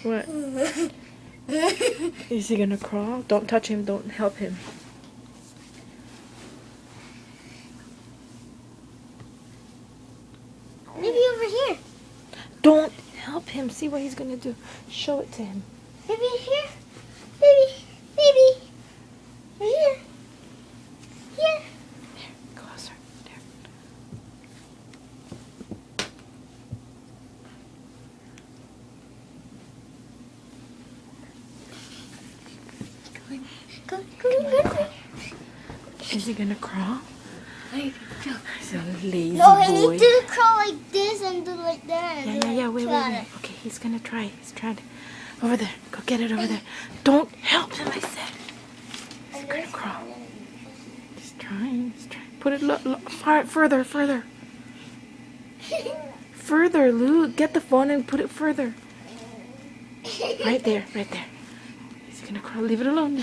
What? Is he gonna crawl? Don't touch him. Don't help him. Maybe over here. Don't help him. See what he's gonna do. Show it to him. Maybe here. Maybe. Right here. Here. There. Closer. There. Go. Is he gonna crawl? He's a lazy No, he boy. needs to crawl like this and do like that. And Yeah. Wait. Okay, he's gonna try. He's trying. Over there. Go get it over there. Don't help him, I said. He's gonna crawl. He's trying. Put it further. Further, Lou. Get the phone and put it further. Right there. He's gonna crawl. Leave it alone.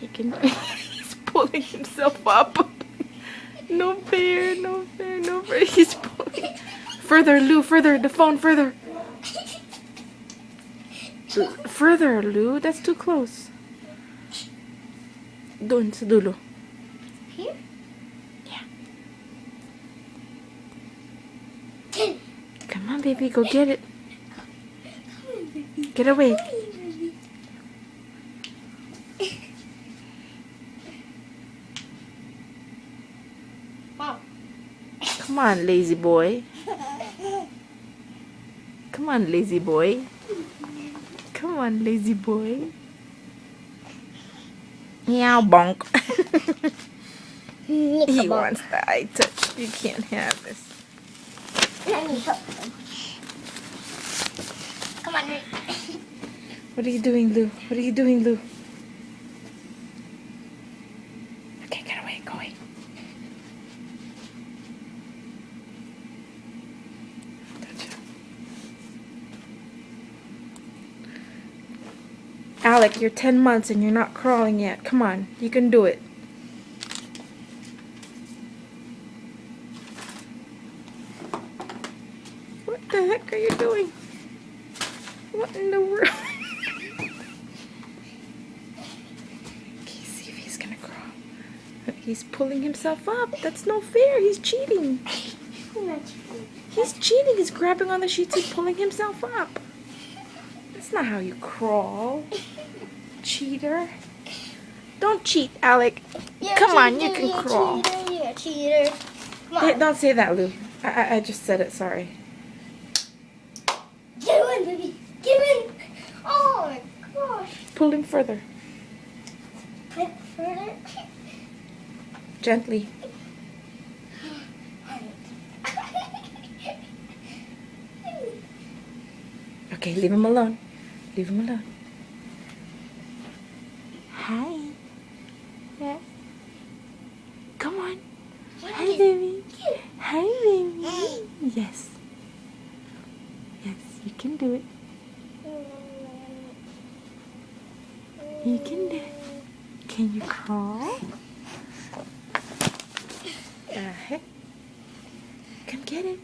He can. He's pulling himself up. No fair. He's pulling. Further, Lou. Further. The phone. Further. Further, Lou. That's too close. Doon sa dulo. Here? Yeah. Come on, baby. Go get it. Get away. Wow. Come on, lazy boy. Come on, lazy boy. Meow bonk. He wants the eye touch. You can't have this. Let me help him. Come on. What are you doing, Lou? Okay, get away. Go away. Touch him. Alec, you're 10 months and you're not crawling yet. Come on, you can do it. What the heck are you doing? What in the world? Okay, see if he's gonna crawl. He's pulling himself up. That's no fair. He's cheating. He's cheating. He's grabbing on the sheets and pulling himself up. That's not how you crawl. Cheater. Don't cheat, Alec. Come on, you can crawl. You're a cheater. Come Hey, on. don't say that, Lou. I just said it. Sorry. Get in, baby. Get in. Oh my gosh. Pull him further. Further. Gently. Okay, leave him alone. Hi. Yeah. Come on. Hi, baby. Yes. Yes, you can do it. You can do it. Can you crawl? Heck. Come get it.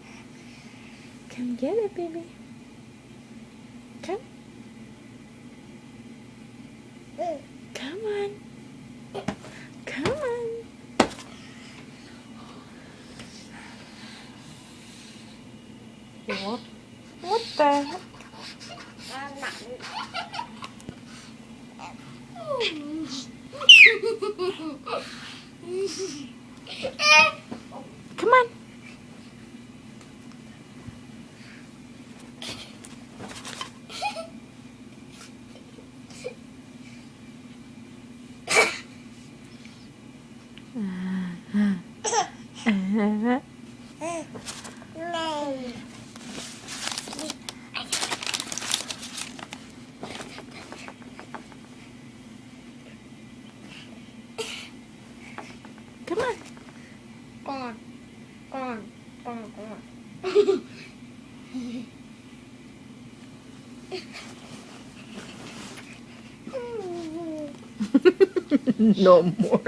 Come get it, baby. Come. Come on. Come on. What the heck? Come on. Come on. Go on. No more.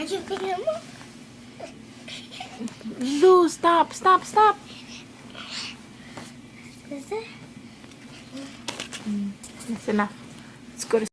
I can pick him up. Lou, stop, stop, stop. Is it? That's enough. Let's go to